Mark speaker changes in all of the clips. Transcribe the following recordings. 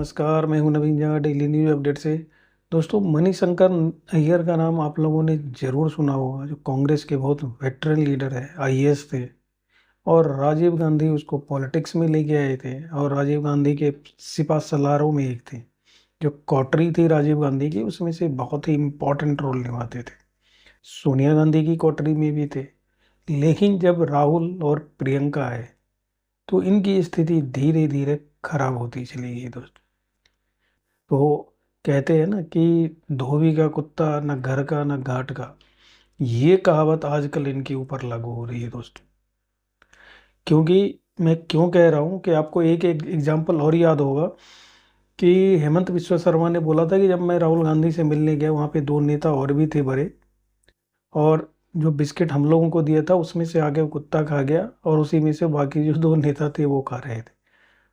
Speaker 1: नमस्कार, मैं हूं नवीन जहाँ डेली न्यूज़ अपडेट से। दोस्तों, मणिशंकर अय्यर का नाम आप लोगों ने ज़रूर सुना होगा, जो कांग्रेस के बहुत वेटरन लीडर है, आईएएस थे। और राजीव गांधी उसको पॉलिटिक्स में लेके आए थे और राजीव गांधी के सिपा सलारों में एक थे। जो कोटरी थी राजीव गांधी की, उसमें से बहुत ही इम्पोर्टेंट रोल निभाते थे। सोनिया गांधी की कोटरी में भी थे। लेकिन जब राहुल और प्रियंका आए तो इनकी स्थिति धीरे धीरे खराब होती चली गई दोस्तों। तो कहते हैं ना कि धोबी का कुत्ता न घर का न घाट का। ये कहावत आजकल इनके ऊपर लागू हो रही है दोस्तों। क्योंकि मैं क्यों कह रहा हूँ कि आपको एक एक एग्जाम्पल और याद होगा कि हेमंत बिस्वा शर्मा ने बोला था कि जब मैं राहुल गांधी से मिलने गया, वहाँ पे दो नेता और भी थे बड़े, और जो बिस्किट हम लोगों को दिया था उसमें से आगे वो कुत्ता खा गया और उसी में से बाकी जो दो नेता थे वो खा रहे थे।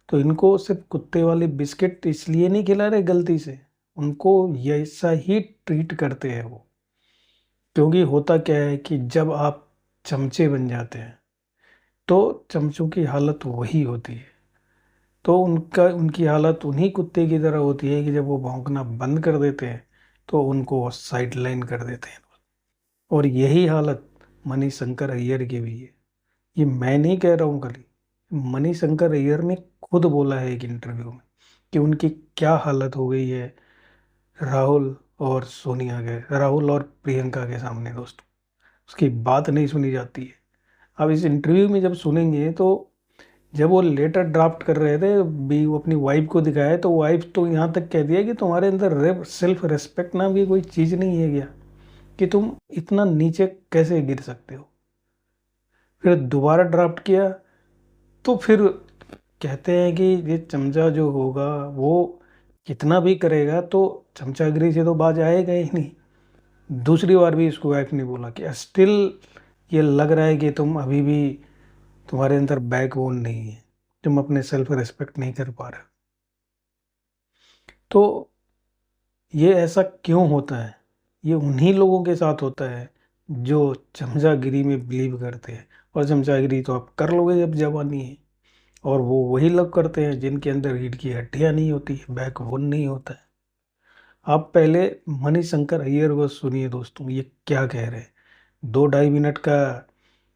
Speaker 1: तो इनको सिर्फ कुत्ते वाले बिस्किट इसलिए नहीं खिला रहे गलती से, उनको ऐसा ही ट्रीट करते हैं वो। क्योंकि होता क्या है कि जब आप चमचे बन जाते हैं तो चमचों की हालत वही होती है। तो उनकी हालत उन्हीं कुत्ते की तरह होती है कि जब वो भौंकना बंद कर देते हैं तो उनको साइड लाइन कर देते हैं। और यही हालत मणिशंकर अय्यर की भी है। ये मैं नहीं कह रहा हूँ खाली, मणिशंकर अय्यर ने खुद बोला है एक इंटरव्यू में कि उनकी क्या हालत हो गई है राहुल और राहुल और प्रियंका के सामने दोस्तों। उसकी बात नहीं सुनी जाती है। अब इस इंटरव्यू में जब सुनेंगे तो जब वो लेटर ड्राफ्ट कर रहे थे भी, वो अपनी वाइफ को दिखाया तो वाइफ तो यहाँ तक कह दिया कि तुम्हारे अंदर सेल्फ रेस्पेक्ट नाम की कोई चीज़ नहीं है क्या, कि तुम इतना नीचे कैसे गिर सकते हो। फिर दोबारा ड्राफ्ट किया तो फिर कहते हैं कि ये चमचा जो होगा वो कितना भी करेगा तो चमचागिरी से तो बाज आएगा ही नहीं। दूसरी बार भी इसको वाइफ ने बोला कि स्टिल ये लग रहा है कि तुम अभी भी, तुम्हारे अंदर बैकबोन नहीं है, तुम अपने सेल्फ रिस्पेक्ट नहीं कर पा रहे। तो ये ऐसा क्यों होता है? ये उन्हीं लोगों के साथ होता है जो चमचागिरी में बिलीव करते हैं। और चमचागिरी तो आप कर लोगे जब जवानी है। और वो वही लोग करते हैं जिनके अंदर रीढ़ की हड्डियां नहीं होती, बैकबोन नहीं होता है। आप पहले मणिशंकर अय्यर को सुनिए दोस्तों, ये क्या कह रहे हैं। 2-2.5 मिनट का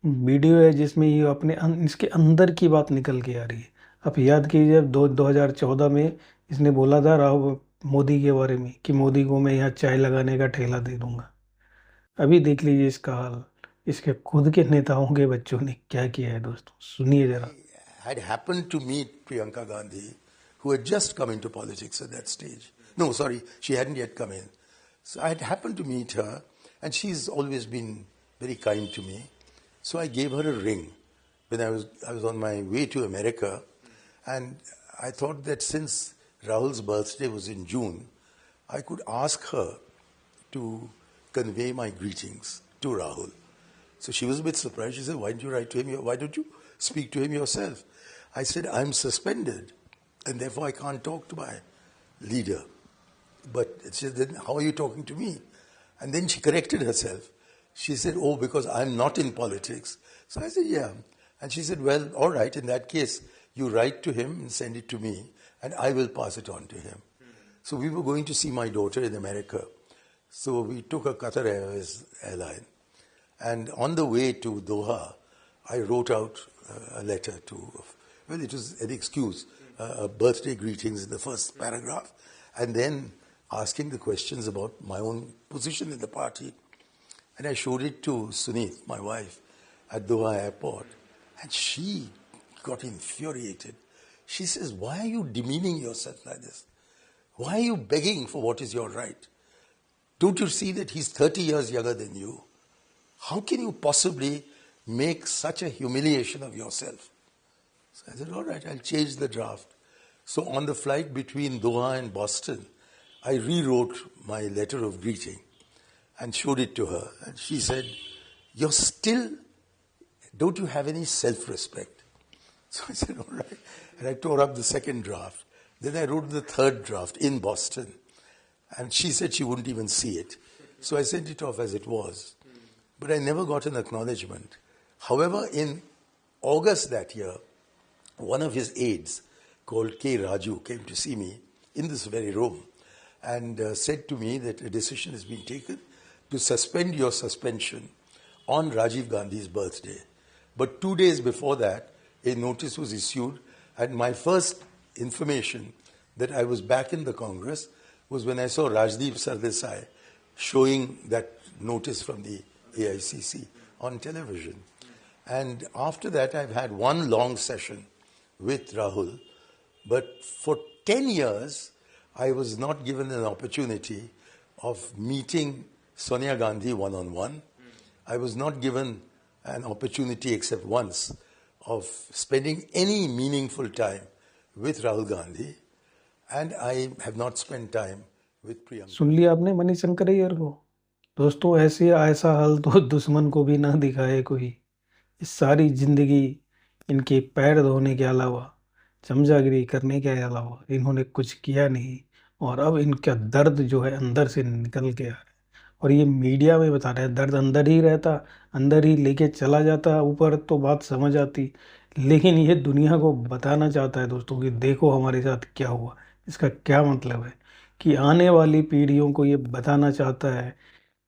Speaker 1: वीडियो है जिसमें ये इसके अंदर की बात निकल के आ रही है। आप याद कीजिए, जब 2014 में इसने बोला था राहुल मोदी के बारे में कि मोदी को मैं यहाँ चाय लगाने का ठेला दे दूंगा। अभी देख लीजिए इसका हाल। इसके खुद के नेताओं के बच्चों ने क्या किया है दोस्तों, सुनिए जरा।
Speaker 2: Had happened to meet Priyanka Gandhi, who had just come into politics at that stage. No, sorry, she hadn't yet come in. So I had happened to meet her, and she's always been very kind to me. So I gave her a ring when I was on my way to America, and I thought that since Rahul's birthday was in June, I could ask her to convey my greetings to Rahul. So she was a bit surprised. She said, "Why don't you write to him? Why don't you speak to him yourself?" I said, "I'm suspended, and therefore I can't talk to my leader." But she said, "Then how are you talking to me?" And then she corrected herself. She said, "Oh, because I'm not in politics." So I said, "Yeah." And she said, "Well, all right, in that case, you write to him and send it to me, and I will pass it on to him." So we were going to see my daughter in America. So we took a Qatar Airways airline. And on the way to Doha, I wrote out a letter well, it was an excuse, birthday greetings in the first paragraph, and then asking the questions about my own position in the party. And I showed it to Sunit, my wife, at Doha airport. And she got infuriated. She says, "Why are you demeaning yourself like this? Why are you begging for what is your right? Don't you see that he's 30 years younger than you? How can you possibly make such a humiliation of yourself?" So I said, "All right, I'll change the draft." So on the flight between Doha and Boston, I rewrote my letter of greeting and showed it to her. And she said, don't you have any self-respect?" So I said, "All right." And I tore up the second draft. Then I wrote the third draft in Boston. And she said she wouldn't even see it. So I sent it off as it was. But I never got an acknowledgement. However, in August that year, one of his aides called K. Raju came to see me in this very room and said to me that a decision has been taken to suspend your suspension on Rajiv Gandhi's birthday. But 2 days before that, a notice was issued, and my first information that I was back in the Congress was when I saw Rajdeep Sardesai showing that notice from the AICC on television. And after that, I've had one long session with Rahul, but for 10 years, I was not given an opportunity of meeting Sonia Gandhi one-on-one. I was not given an opportunity except once of spending any meaningful time with Rahul Gandhi, and I have not spent time with Priyanka.
Speaker 1: सुन लिया आपने मणिशंकर अय्यर को। दोस्तों, ऐसा हाल तो दुश्मन को भी ना दिखाए कोई। इस सारी जिंदगी इनके पैर धोने के अलावा, चमचागिरी करने के अलावा इन्होंने कुछ किया नहीं, और अब इनका दर्द जो है अंदर से निकल के आ रहा है, और ये मीडिया में बता रहे हैं। दर्द अंदर ही रहता, अंदर ही लेके चला जाता, ऊपर तो बात समझ आती, लेकिन ये दुनिया को बताना चाहता है दोस्तों कि देखो हमारे साथ क्या हुआ। इसका क्या मतलब है कि आने वाली पीढ़ियों को ये बताना चाहता है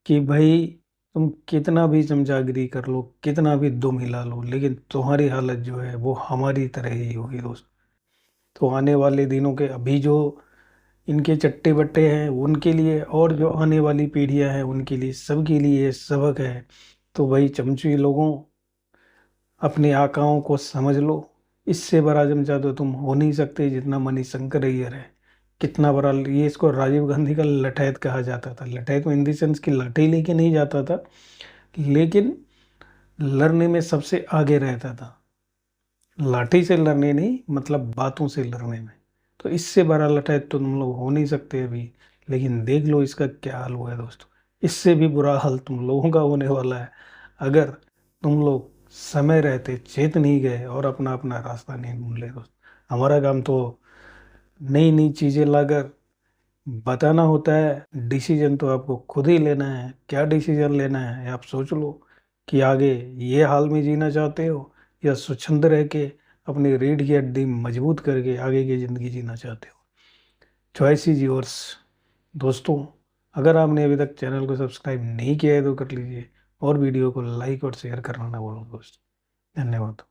Speaker 1: कि भाई तुम कितना भी चमचागिरी कर लो, कितना भी दुम हिला लो, लेकिन तुम्हारी हालत जो है वो हमारी तरह ही होगी दोस्त। तो आने वाले दिनों के अभी जो इनके चट्टे बट्टे हैं उनके लिए, और जो आने वाली पीढ़ियां हैं उनके लिए, सबके लिए ये सबक है। तो भाई चमची लोगों, अपने आकाओं को समझ लो। इससे बड़ा चमचा तो तुम हो नहीं सकते जितना मणिशंकर अय्यर है। कितना बड़ा, ये इसको राजीव गांधी का लठैत कहा जाता था। लठैत इन द सेंस की लाठी लेके नहीं जाता था, लेकिन लड़ने में सबसे आगे रहता था। लाठी से लड़ने नहीं, मतलब बातों से लड़ने में। तो इससे बड़ा लठैत तो तुम लोग हो नहीं सकते अभी, लेकिन देख लो इसका क्या हाल हुआ है दोस्तों। इससे भी बुरा हाल तुम लोगों का होने वाला है अगर तुम लोग समय रहते चेत नहीं गए और अपना अपना रास्ता नहीं ढूंढ ले दोस्त। हमारा काम तो नई नई चीज़ें लाकर बताना होता है। डिसीजन तो आपको खुद ही लेना है। क्या डिसीजन लेना है आप सोच लो कि आगे ये हाल में जीना चाहते हो, या स्वच्छंद रह के अपनी रीढ़ की हड्डी मजबूत करके आगे की ज़िंदगी जीना चाहते हो। चॉइस इज योर्स दोस्तों। अगर आपने अभी तक चैनल को सब्सक्राइब नहीं किया है तो कर लीजिए, और वीडियो को लाइक और शेयर करना ना भूलो दोस्त। धन्यवाद।